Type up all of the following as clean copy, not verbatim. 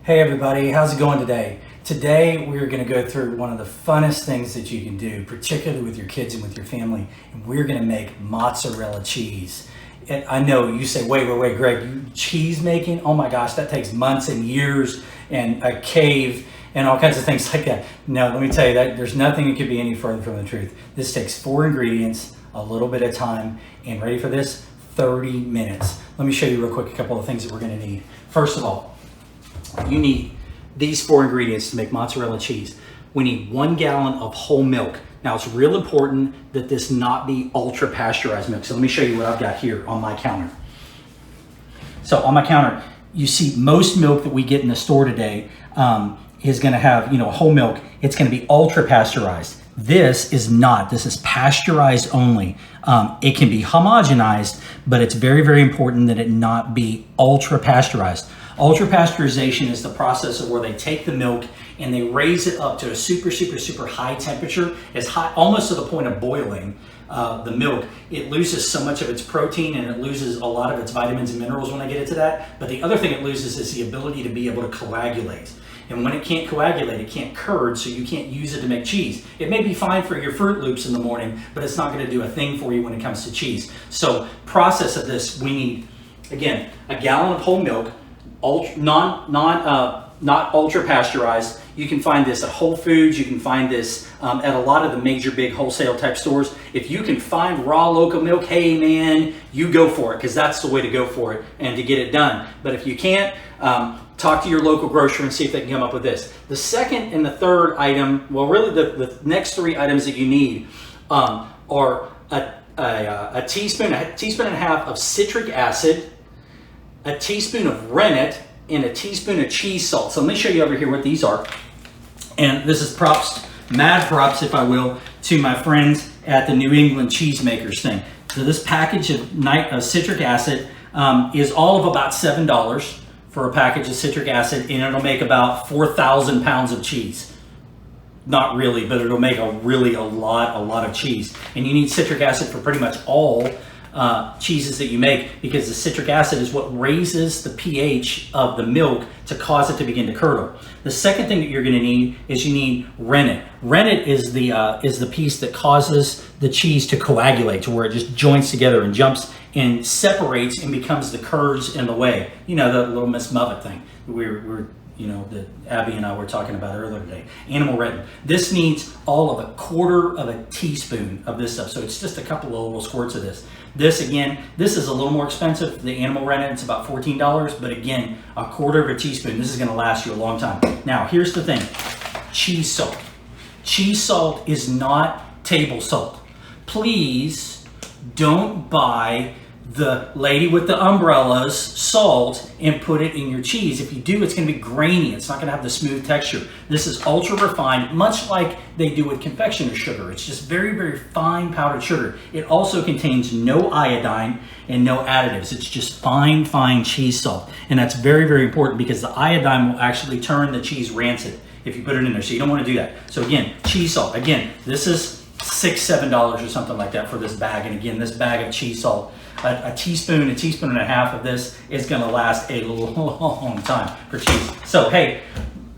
Hey everybody, how's it going today? Today we're going to go through one of the funnest things that you can do, particularly with your kids and with your family, and we're going to make mozzarella cheese. And I know you say, wait, Greg, you cheese making? Oh my gosh, that takes months and years and a cave and all kinds of things like that. No, let me tell you that there's nothing that could be any further from the truth. This takes 4 ingredients, a little bit of time, and ready for this? 30 minutes. Let me show you real quick a couple of things that we're going to need. First of all, you need these 4 ingredients to make mozzarella cheese. We need 1 gallon of whole milk. Now it's real important that this not be ultra pasteurized milk. So let me show you what I've got here on my counter. So on my counter, you see most milk that we get in the store today is going to have, whole milk. It's going to be ultra pasteurized. This is not. This is pasteurized only. It can be homogenized, but it's very, very important that it not be ultra pasteurized. Ultra pasteurization is the process of where they take the milk and they raise it up to a super high temperature, as high, almost to the point of boiling the milk. It loses so much of its protein and it loses a lot of its vitamins and minerals when I get into that. But the other thing it loses is the ability to be able to coagulate. And when it can't coagulate, it can't curd, so you can't use it to make cheese. It may be fine for your Fruit Loops in the morning, but it's not going to do a thing for you when it comes to cheese. So process of this, we need, again, a gallon of whole milk, not ultra pasteurized. You can find this at Whole Foods. You can find this at a lot of the major big wholesale type stores. If you can find raw local milk, hey man, you go for it, because that's the way to go for it and to get it done. But if you can't, talk to your local grocer and see if they can come up with this. The second and the third item, well really the next 3 items that you need are a teaspoon and a half of citric acid, a teaspoon of rennet, and a teaspoon of cheese salt. So let me show you over here what these are. And this is props, mad props if I will, to my friends at the New England Cheesemakers thing. So this package of citric acid is all of about $7 for a package of citric acid, and it'll make about 4,000 pounds of cheese. Not really, but it'll make a lot of cheese. And you need citric acid for pretty much all cheeses that you make, because the citric acid is what raises the pH of the milk to cause it to begin to curdle. The second thing that you're going to need is you need rennet. Rennet is the piece that causes the cheese to coagulate, to where it just joins together and jumps and separates and becomes the curds in the way. You know, the little Miss Muffet thing that Abby and I were talking about earlier today. Animal rennet. This needs all of 1/4 of a teaspoon of this stuff. So it's just a couple of little squirts of this. This is a little more expensive. The animal rennet, it's about $14, but again, 1/4 of a teaspoon. This is going to last you a long time. Now, here's the thing. Cheese salt. Cheese salt is not table salt. Please don't buy the lady with the umbrellas salt and put it in your cheese. If you do, it's going to be grainy. It's not going to have the smooth texture. This is ultra refined, much like they do with confectioner sugar. It's just very fine powdered sugar. It also contains no iodine and no additives. It's just fine cheese salt. And that's very important, because the iodine will actually turn the cheese rancid if you put it in there. So you don't want to do that. So again, cheese salt. Again, this is $6-7 or something like that for this bag. And again, this bag of cheese salt, a teaspoon and a half of this is going to last a long time for cheese. So hey,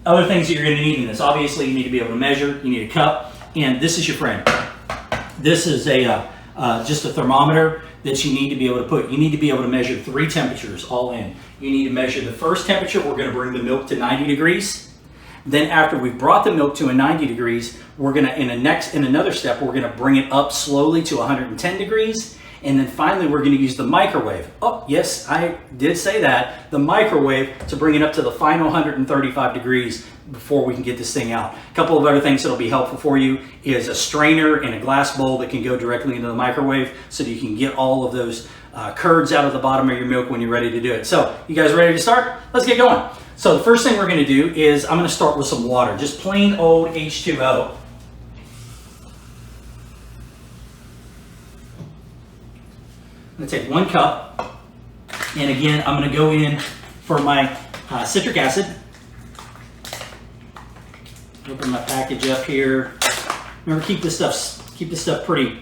other things that you're going to need in this, obviously you need to be able to measure. You need a cup, and this is your friend. This is just a thermometer that you need to be able to put. You need to be able to measure 3 temperatures all in. You need to measure the first temperature. We're going to bring the milk to 90 degrees. Then after we've brought the milk to a 90 degrees, we're going to, in another step, we're going to bring it up slowly to 110 degrees. And then finally, we're going to use the microwave. Oh, yes, I did say that. The microwave to bring it up to the final 135 degrees before we can get this thing out. A couple of other things that'll be helpful for you is a strainer and a glass bowl that can go directly into the microwave, so that you can get all of those curds out of the bottom of your milk when you're ready to do it. So, you guys ready to start? Let's get going. So the first thing we're going to do is I'm going to start with some water, just plain old H2O. I'm going to take 1 cup, and again, I'm going to go in for my citric acid. Open my package up here. Remember, keep this stuff pretty.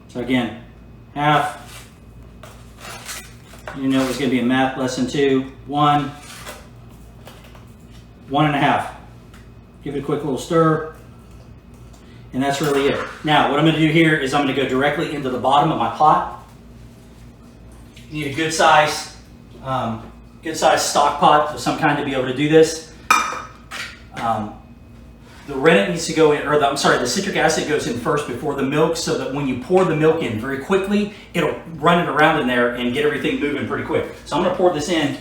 So again, half. You know it's going to be a math lesson too. 1, 1.5. Give it a quick little stir. And that's really it. Now, what I'm going to do here is I'm going to go directly into the bottom of my pot. You need a good size stock pot of some kind to be able to do this. The rennet needs to go in, or the citric acid goes in first before the milk, so that when you pour the milk in very quickly, it'll run it around in there and get everything moving pretty quick. So I'm going to pour this in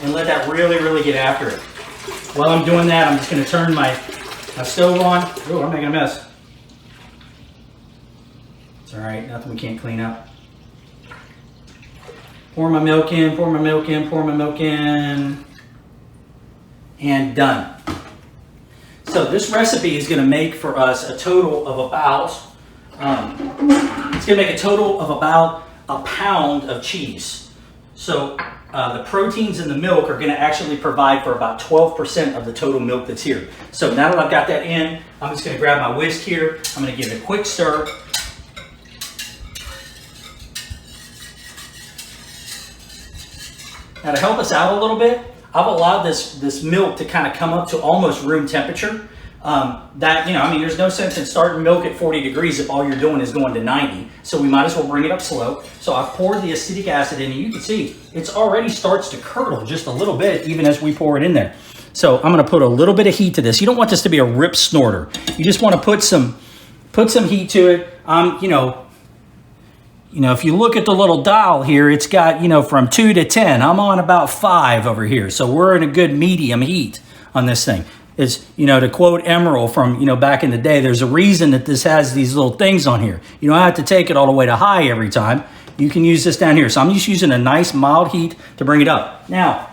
and let that really get after it. While I'm doing that, I'm just going to turn my stove on. Oh, I'm making a mess. It's all right, nothing we can't clean up. Pour my milk in, pour my milk in, pour my milk in, and done. So this recipe is going to make for us a total of about, it's going to make a total of about a pound of cheese. So the proteins in the milk are going to actually provide for about 12% of the total milk that's here. So now that I've got that in, I'm just going to grab my whisk here. I'm going to give it a quick stir. Now to help us out a little bit, I've allowed this milk to kind of come up to almost room temperature. There's no sense in starting milk at 40 degrees if all you're doing is going to 90. So we might as well bring it up slow. So I've poured the acetic acid in, and you can see it's already starts to curdle just a little bit even as we pour it in there. So I'm going to put a little bit of heat to this. You don't want this to be a rip snorter. You just want to put some heat to it. If you look at the little dial here, it's got, from 2 to 10. I'm on about 5 over here. So we're in a good medium heat on this thing. It's, to quote Emerald from, back in the day, there's a reason that this has these little things on here. You don't have to take it all the way to high every time. You can use this down here. So I'm just using a nice mild heat to bring it up. Now,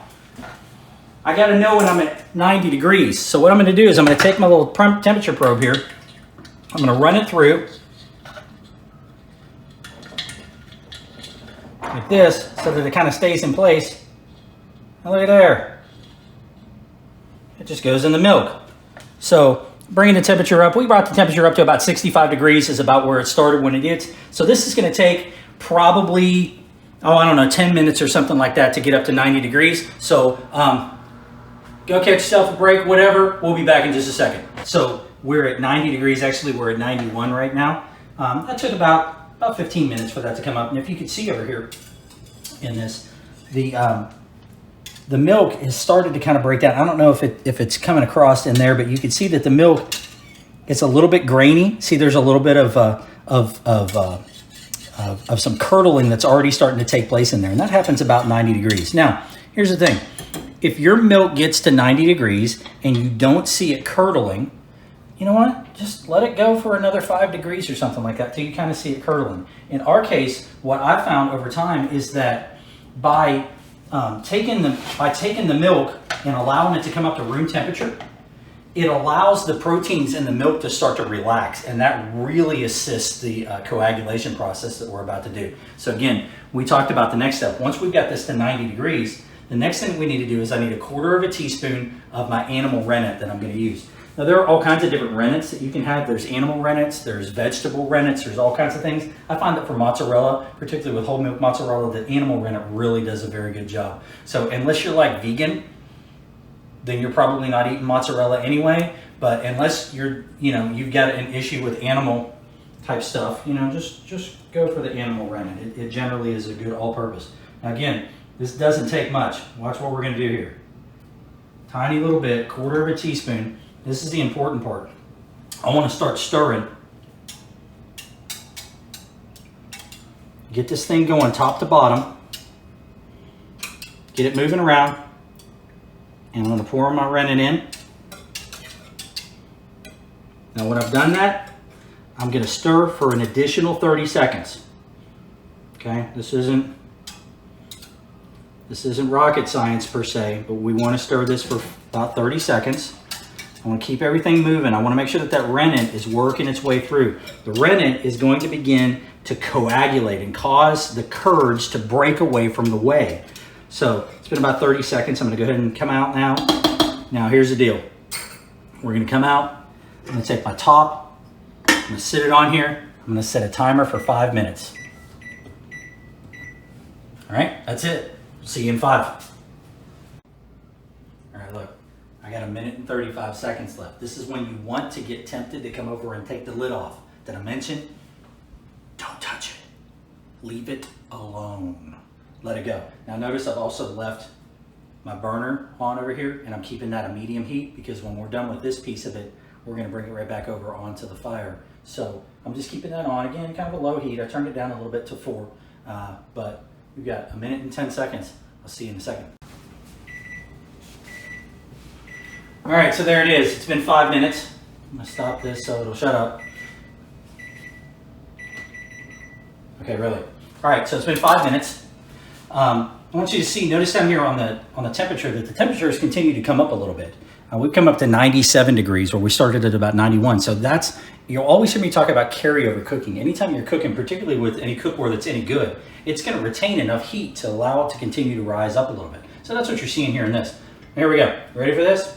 I got to know when I'm at 90 degrees. So what I'm going to do is I'm going to take my little temperature probe here. I'm going to run it through like this so that it kind of stays in place. And look at there. It just goes in the milk. So bringing the temperature up, we brought the temperature up to about 65 degrees is about where it started when it gets. So this is going to take probably, 10 minutes or something like that to get up to 90 degrees. So go catch yourself a break, whatever. We'll be back in just a second. So we're at 90 degrees. Actually, we're at 91 right now. That took about 15 minutes for that to come up. And if you can see over here in this, the milk has started to kind of break down. I don't know if it's coming across in there, but you can see that the milk, it's a little bit grainy. See, there's a little bit of some curdling that's already starting to take place in there. And that happens about 90 degrees. Now, here's the thing. If your milk gets to 90 degrees and you don't see it curdling, you know what? Just let it go for another 5 degrees or something like that till you kind of see it curdling. In our case, what I found over time is that by taking the milk and allowing it to come up to room temperature, it allows the proteins in the milk to start to relax, and that really assists the coagulation process that we're about to do. So again, we talked about the next step. Once we've got this to 90 degrees, the next thing we need to do is I need 1/4 teaspoon of my animal rennet that I'm going to use. Now, there are all kinds of different rennets that you can have. There's animal rennets, there's vegetable rennets, there's all kinds of things. I find that for mozzarella, particularly with whole milk mozzarella, the animal rennet really does a very good job. So unless you're like vegan, then you're probably not eating mozzarella anyway. But unless you've got an issue with animal type stuff, just go for the animal rennet. It generally is a good all-purpose. Now again, this doesn't take much. Watch what we're going to do here. Tiny little bit, 1/4 teaspoon. This is the important part. I want to start stirring. Get this thing going top to bottom. Get it moving around. And I'm going to pour my rennet in. Now when I've done that, I'm going to stir for an additional 30 seconds. Okay, this isn't rocket science per se, but we want to stir this for about 30 seconds. I want to keep everything moving. I want to make sure that that rennet is working its way through. The rennet is going to begin to coagulate and cause the curds to break away from the whey. So it's been about 30 seconds. I'm going to go ahead and come out now. Now here's the deal. We're going to come out. I'm going to take my top. I'm going to sit it on here. I'm going to set a timer for 5 minutes. All right, that's it. See you in 5. All right, look. I got 1:35 seconds left. This is when you want to get tempted to come over and take the lid off. Did I mention? Don't touch it. Leave it alone. Let it go. Now notice I've also left my burner on over here, and I'm keeping that a medium heat because when we're done with this piece of it, we're gonna bring it right back over onto the fire. So I'm just keeping that on. Again, kind of a low heat. I turned it down a little bit to 4, but we've got 1:10 seconds. I'll see you in a second. All right, so there it is. It's been 5 minutes. I'm gonna stop this so it'll shut up. Okay, really. All right, so it's been 5 minutes. I want you to see, notice down here on the temperature that the temperatures continue to come up a little bit. We've come up to 97 degrees where we started at about 91. So that's, you'll always hear me talk about carryover cooking. Anytime you're cooking, particularly with any cookware that's any good, it's gonna retain enough heat to allow it to continue to rise up a little bit. So that's what you're seeing here in this. Here we go. Ready for this?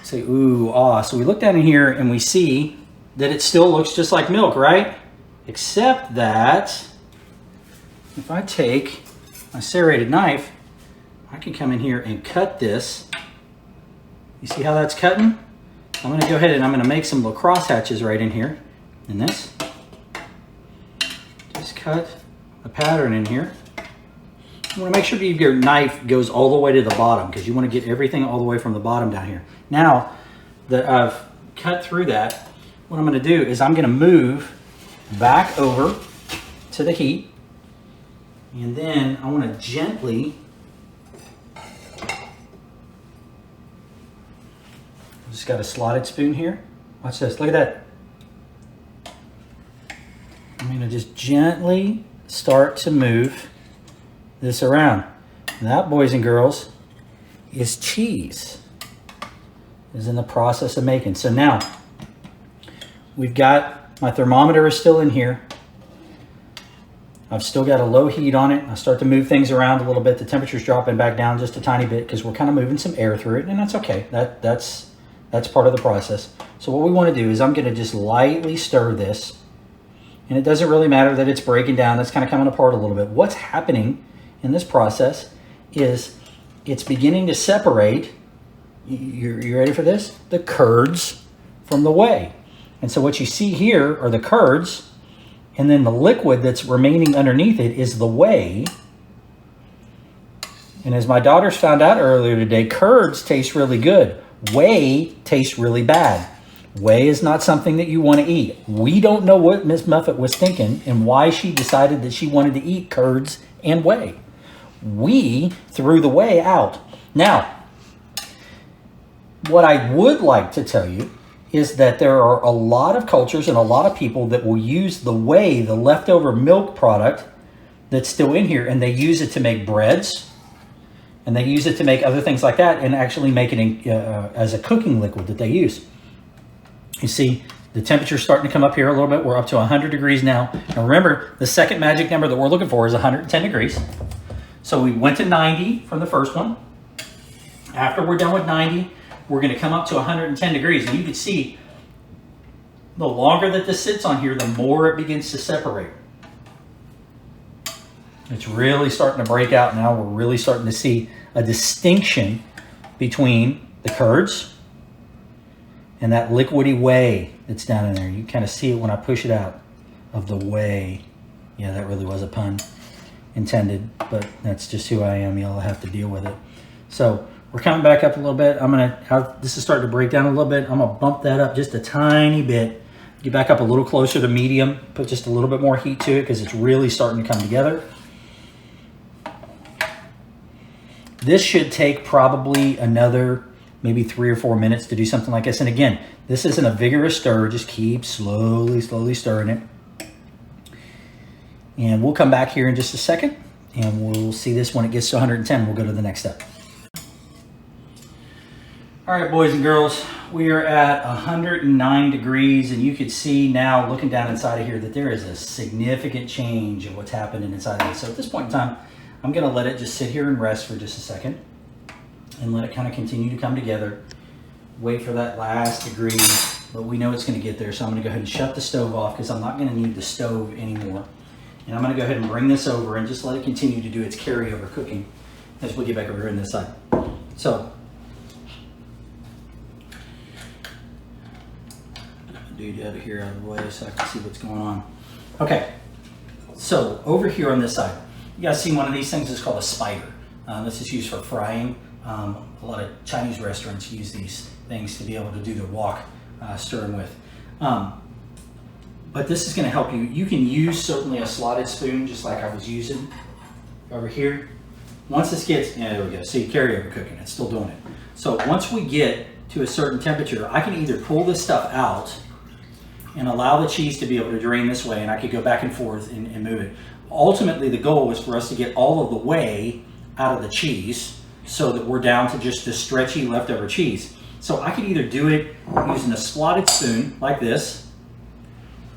Say, ooh, ah. So we look down in here and we see that it still looks just like milk, right? Except that if I take my serrated knife, I can come in here and cut this. You see how that's cutting? I'm gonna go ahead and I'm gonna make some little cross hatches right in here. In this. Just cut a pattern in here. You wanna make sure that your knife goes all the way to the bottom because you wanna get everything all the way from the bottom down here. Now that I've cut through that, what I'm gonna do is I'm gonna move back over to the heat, and then I wanna gently, just got a slotted spoon here. Watch this, look at that. I'm gonna just gently start to move this around. That, boys and girls, is cheese. Is in the process of making. So now, we've got, my thermometer is still in here. I've still got a low heat on it. I start to move things around a little bit. The temperature's dropping back down just a tiny bit because we're kind of moving some air through it, and that's okay. That's part of the process. So what we want to do is I'm going to just lightly stir this, and it doesn't really matter that it's breaking down. That's kind of coming apart a little bit. What's happening in this process is it's beginning to separate. You ready for this? The curds from the whey. And so what you see here are the curds, and then the liquid that's remaining underneath it is the whey. And as my daughters found out earlier today, curds taste really good. Whey tastes really bad. Whey is not something that you want to eat. We don't know what Miss Muffet was thinking and why she decided that she wanted to eat curds and whey. We threw the whey out. Now, what I would like to tell you is that there are a lot of cultures and a lot of people that will use the whey, the leftover milk product that's still in here, and they use it to make breads, and they use it to make other things like that, and actually make it as a cooking liquid that they use. You see, the temperature's starting to come up here a little bit. We're up to 100 degrees now. And remember, the second magic number that we're looking for is 110 degrees. So we went to 90 from the first one. After we're done with 90, we're going to come up to 110 degrees. And you can see the longer that this sits on here, the more it begins to separate. It's really starting to break out now. We're really starting to see a distinction between the curds and that liquidy whey that's down in there. You kind of see it when I push it out of the whey. Yeah, that really was a pun intended, but that's just who I am. You'll have to deal with it. So we're coming back up a little bit. This is starting to break down a little bit. I'm gonna bump that up just a tiny bit. Get back up a little closer to medium. Put just a little bit more heat to it because it's really starting to come together. This should take probably another maybe 3 or 4 minutes to do something like this. And again, this isn't a vigorous stir. Just keep slowly stirring it. And we'll come back here in just a second and we'll see this when it gets to 110. We'll go to the next step. All right, boys and girls, we are at 109 degrees, and you can see now looking down inside of here that there is a significant change of what's happening inside of it. So at this point in time, I'm gonna let it just sit here and rest for just a second and let it kind of continue to come together. Wait for that last degree, but we know it's gonna get there. So I'm gonna go ahead and shut the stove off because I'm not gonna need the stove anymore. And I'm gonna go ahead and bring this over and just let it continue to do its carryover cooking as we get back over here on this side. So dude out of here out of the way so I can see what's going on. Okay, so over here on this side, you guys see one of these things is called a spider. This is used for frying. A lot of Chinese restaurants use these things to be able to do their wok stirring with. But this is going to help you. You can use certainly a slotted spoon just like I was using over here. Once this gets, yeah, there we go. See, carryover cooking, it's still doing it. So once we get to a certain temperature, I can either pull this stuff out and allow the cheese to be able to drain this way, and I could go back and forth and move it. Ultimately, the goal is for us to get all of the whey out of the cheese so that we're down to just the stretchy leftover cheese. So I could either do it using a slotted spoon like this,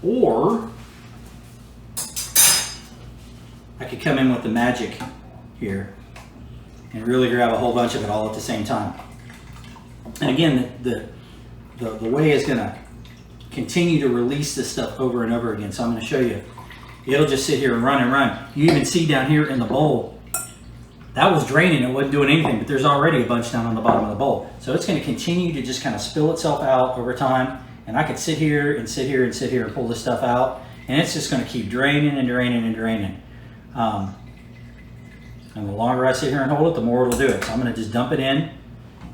or I could come in with the magic here and really grab a whole bunch of it all at the same time. And again, the whey is going to continue to release this stuff over and over again. So I'm going to show you. It'll just sit here and run and run. You even see down here in the bowl, that was draining, it wasn't doing anything, but there's already a bunch down on the bottom of the bowl. So it's going to continue to just kind of spill itself out over time. And I could sit here and sit here and sit here and pull this stuff out. And it's just going to keep draining and draining and draining. And the longer I sit here and hold it, the more it'll do it. So I'm going to just dump it in.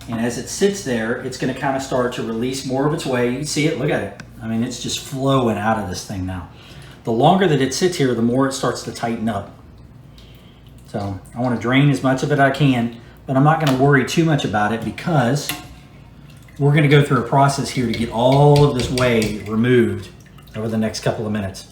And as it sits there, it's going to kind of start to release more of its whey. You can see it, look at it. I mean, it's just flowing out of this thing now. The longer that it sits here, the more it starts to tighten up. So I want to drain as much of it as I can, but I'm not going to worry too much about it because we're going to go through a process here to get all of this whey removed over the next couple of minutes.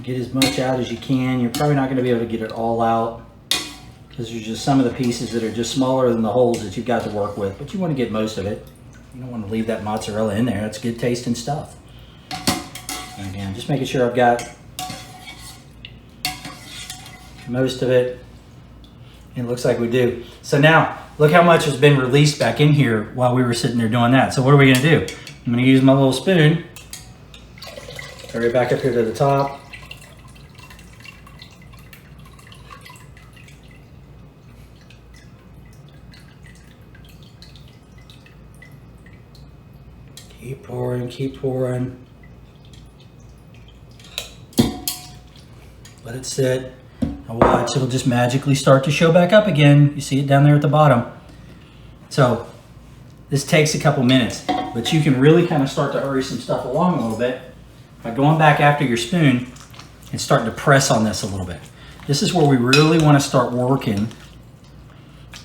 Get as much out as you can. You're probably not going to be able to get it all out because there's just some of the pieces that are just smaller than the holes that you've got to work with, but you want to get most of it. You don't want to leave that mozzarella in there. That's good tasting stuff. And again, just making sure I've got most of it. And it looks like we do. So now, look how much has been released back in here while we were sitting there doing that. So what are we going to do? I'm going to use my little spoon. Carry it back up here to the top. Keep pouring, keep pouring. Let it sit. Now watch, it'll just magically start to show back up again. You see it down there at the bottom. So this takes a couple minutes, but you can really kind of start to hurry some stuff along a little bit by going back after your spoon and starting to press on this a little bit. This is where we really want to start working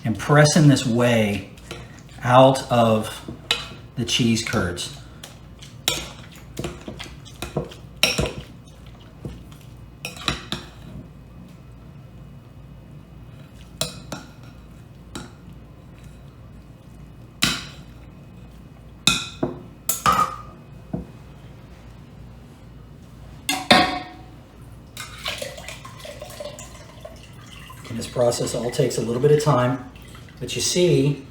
and pressing this whey out of the cheese curds. And this process all takes a little bit of time, but you see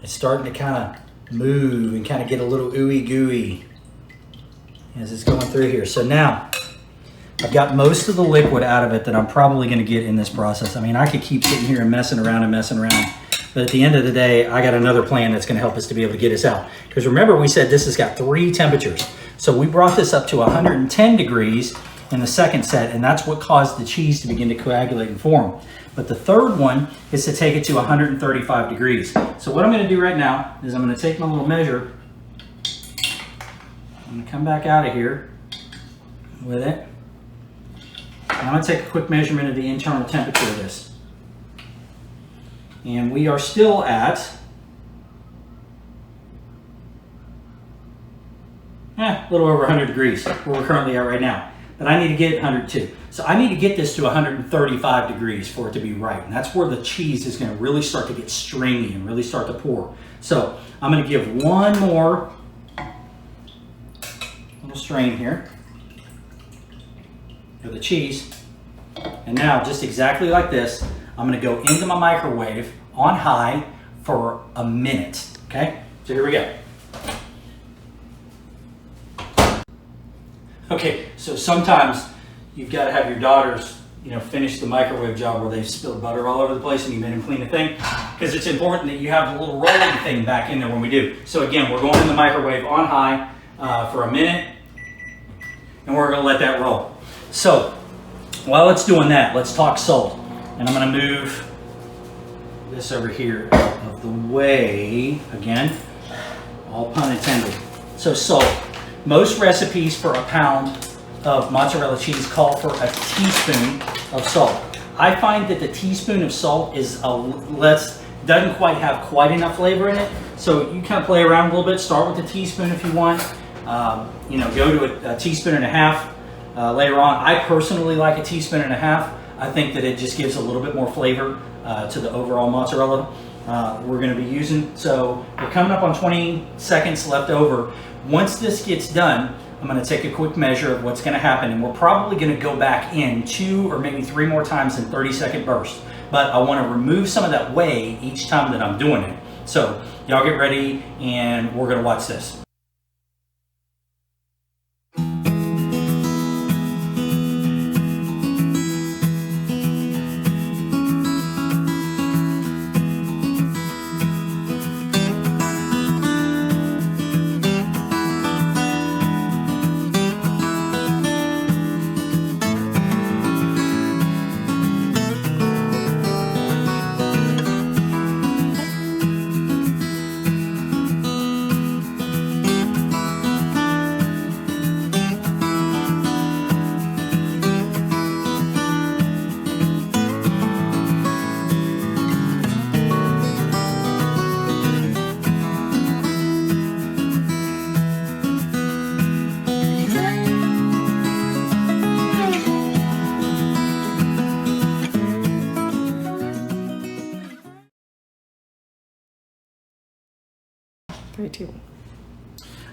it's starting to kind of move and kind of get a little ooey gooey as it's going through here. So now I've got most of the liquid out of it that I'm probably going to get in this process. I mean, I could keep sitting here and messing around, but at the end of the day, I got another plan that's going to help us to be able to get us out. Because remember, we said this has got 3 temperatures. So we brought this up to 110 degrees in the second set, and that's what caused the cheese to begin to coagulate and form. But the third one is to take it to 135 degrees. So what I'm going to do right now is I'm going to take my little measure. I'm going to come back out of here with it. And I'm going to take a quick measurement of the internal temperature of this. And we are still at, a little over 100 degrees where we're currently at right now. But I need to get 102. So I need to get this to 135 degrees for it to be right. And that's where the cheese is going to really start to get stringy and really start to pour. So I'm going to give one more little strain here for the cheese. And now, just exactly like this, I'm going to go into my microwave on high for a minute. Okay? So here we go. Okay, so sometimes you've got to have your daughters, finish the microwave job where they've spilled butter all over the place and you made them clean the thing, because it's important that you have the little rolling thing back in there when we do. So again, we're going in the microwave on high for a minute, and we're going to let that roll. So while it's doing that, let's talk salt. And I'm going to move this over here out of the way, again, all pun intended. So salt. Most recipes for a pound of mozzarella cheese call for a teaspoon of salt. I find that the teaspoon of salt is doesn't quite have quite enough flavor in it. So you kind of play around a little bit. Start with a teaspoon if you want. Go to a teaspoon and a half later on. I personally like a teaspoon and a half. I think that it just gives a little bit more flavor to the overall mozzarella we're going to be using. So we're coming up on 20 seconds left over. Once this gets done, I'm going to take a quick measure of what's going to happen, and we're probably going to go back in 2 or maybe 3 more times in 30-second bursts. But I want to remove some of that whey each time that I'm doing it. So y'all get ready, and we're going to watch this.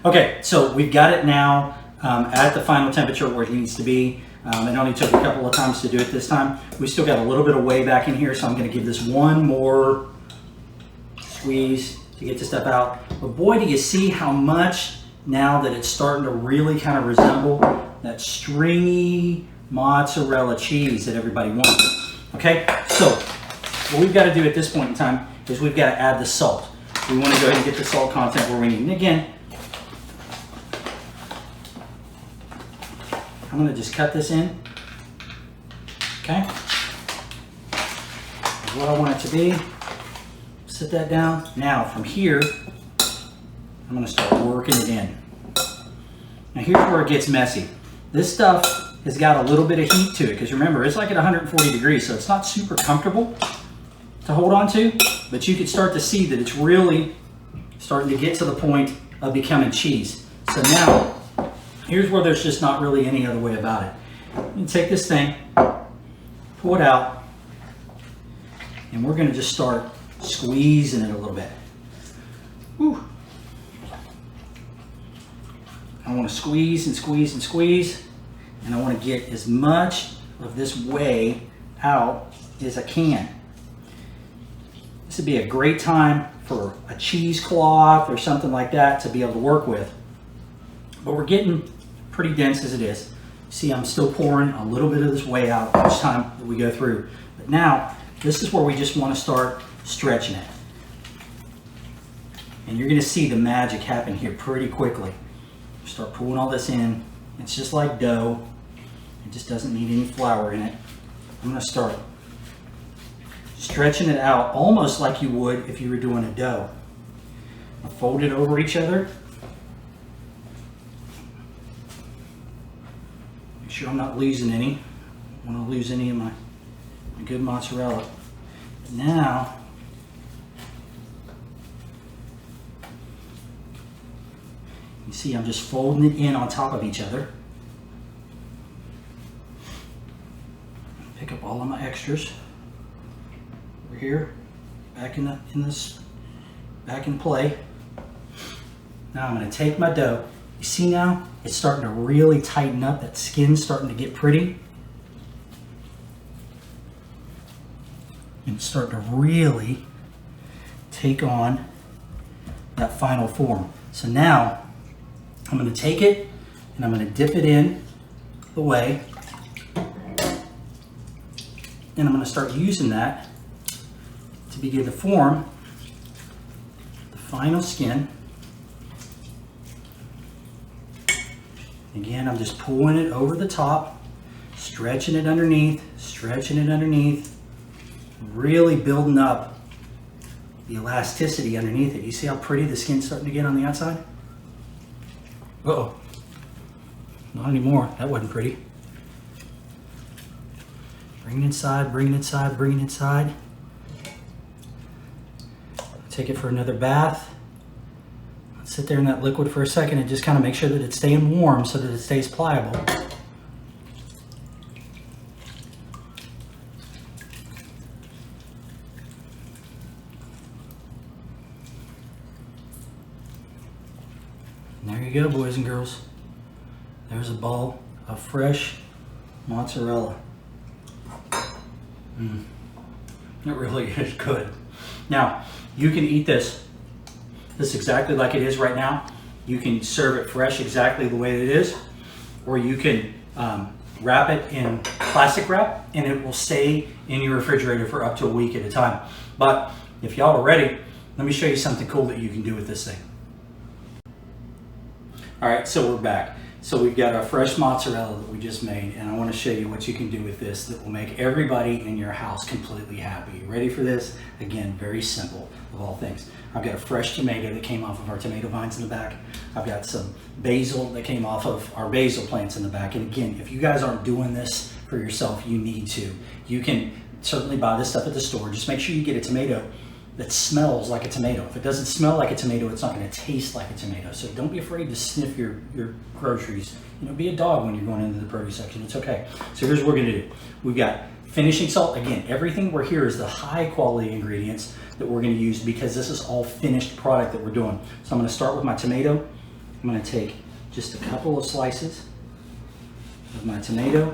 Okay, so we've got it now at the final temperature where it needs to be. It only took a couple of times to do it this time. We still got a little bit of whey back in here, so I'm going to give this one more squeeze to get the stuff out. But boy, do you see how much now that it's starting to really kind of resemble that stringy mozzarella cheese that everybody wants. Okay, so what we've got to do at this point in time is we've got to add the salt. We want to go ahead and get the salt content where we need. And again, I'm going to just cut this in. Okay. That's what I want it to be. Set that down. Now from here, I'm going to start working it in. Now here's where it gets messy. This stuff has got a little bit of heat to it, because remember, it's like at 140 degrees, so it's not super comfortable to hold on to, but you can start to see that it's really starting to get to the point of becoming cheese. So now, here's where there's just not really any other way about it. You take this thing, pull it out, and we're going to just start squeezing it a little bit. Whew. I want to squeeze and squeeze and squeeze, and I want to get as much of this whey out as I can. This would be a great time for a cheesecloth or something like that to be able to work with. But we're getting pretty dense as it is. See, I'm still pouring a little bit of this whey out each time that we go through. But now, this is where we just want to start stretching it. And you're going to see the magic happen here pretty quickly. Start pulling all this in. It's just like dough. It just doesn't need any flour in it. I'm going to start stretching it out almost like you would if you were doing a dough. I'll fold it over each other. Make sure I'm not losing any. I don't want to lose any of my good mozzarella. Now, You see, I'm just folding it in on top of each other. Pick up all of my extras over here, back in play. Now I'm going to take my dough. You see now, it's starting to really tighten up. That skin's starting to get pretty. And it's starting to really take on that final form. So now I'm going to take it and I'm going to dip it in the whey. And I'm going to start using that to begin to form the final skin. Again, I'm just pulling it over the top, stretching it underneath, really building up the elasticity underneath it. You see how pretty the skin's starting to get on the outside? Uh-oh, not anymore. That wasn't pretty. Bring it inside, bring it inside, bring it inside. Take it for another bath. Sit there in that liquid for a second and just kind of make sure that it's staying warm so that it stays pliable. And there you go, boys and girls. There's a ball of fresh mozzarella. It really is good. Now, you can eat this exactly like it is right now. You can serve it fresh exactly the way it is, or you can wrap it in plastic wrap and it will stay in your refrigerator for up to a week at a time. But if y'all are ready, let me show you something cool that you can do with this thing. All right, so we're back. So we've got our fresh mozzarella that we just made, and I want to show you what you can do with this that will make everybody in your house completely happy. You ready for this? Again, very simple of all things. I've got a fresh tomato that came off of our tomato vines in the back. I've got some basil that came off of our basil plants in the back. And again, if you guys aren't doing this for yourself, you need to. You can certainly buy this stuff at the store. Just make sure you get a tomato that smells like a tomato. If it doesn't smell like a tomato, it's not going to taste like a tomato. So don't be afraid to sniff your groceries. You know, be a dog when you're going into the produce section. It's okay. So here's what we're going to do. We've got finishing salt. Again, everything we're here is the high quality ingredients that we're going to use because this is all finished product that we're doing. So I'm going to start with my tomato. I'm going to take just a couple of slices of my tomato.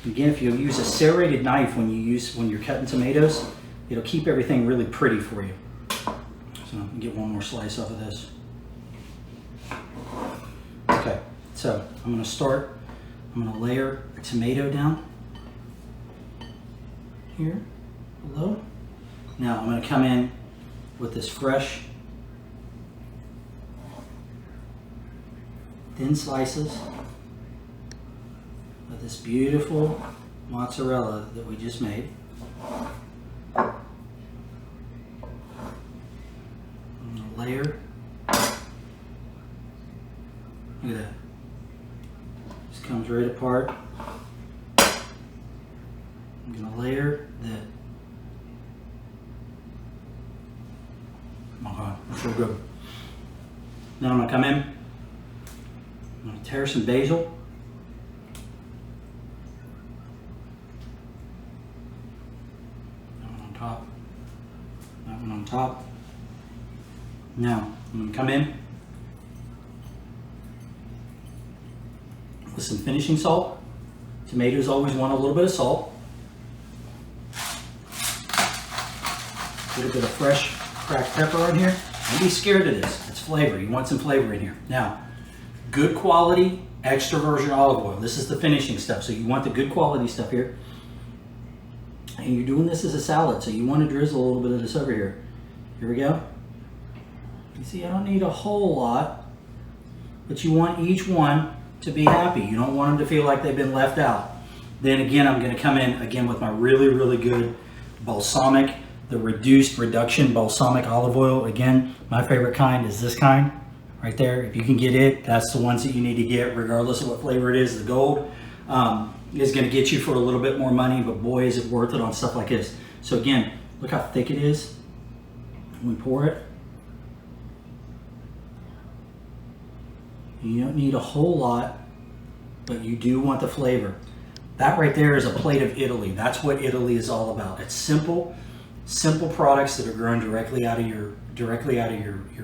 Again, if you use a serrated knife when you're cutting tomatoes, it'll keep everything really pretty for you. So I'm gonna get one more slice off of this. Okay, so I'm gonna layer a tomato down here below. Now I'm gonna come in with this fresh thin slices of this beautiful mozzarella that we just made. Layer. Look at that. Just comes right apart. I'm going to layer that. Oh God, that's so good. Now I'm going to come in. I'm going to tear some basil. That one on top. That one on top. Now, I'm going to come in with some finishing salt. Tomatoes always want a little bit of salt. A little bit of fresh cracked pepper in here. Don't be scared of this. It's flavor. You want some flavor in here. Now, good quality extra virgin olive oil. This is the finishing stuff. So you want the good quality stuff here. And you're doing this as a salad, so you want to drizzle a little bit of this over here. Here we go. You see, I don't need a whole lot, but you want each one to be happy. You don't want them to feel like they've been left out. Then again, I'm going to come in again with my really, really good balsamic, the reduction balsamic olive oil. Again, my favorite kind is this kind right there. If you can get it, that's the ones that you need to get regardless of what flavor it is. The gold is going to get you for a little bit more money, but boy, is it worth it on stuff like this. So again, look how thick it is. When we pour it. You don't need a whole lot, but you do want the flavor. That right there is a plate of Italy. That's what Italy is all about. It's simple products that are grown directly out of your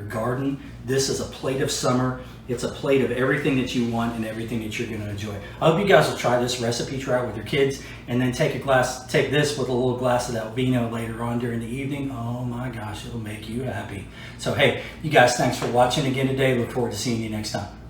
garden. This is a plate of summer. It's a plate of everything that you want and everything that you're going to enjoy. I hope you guys will try this recipe, try it with your kids, and then take this with a little glass of that vino later on during the evening. Oh my gosh, it'll make you happy. So hey, you guys, thanks for watching again today. Look forward to seeing you next time.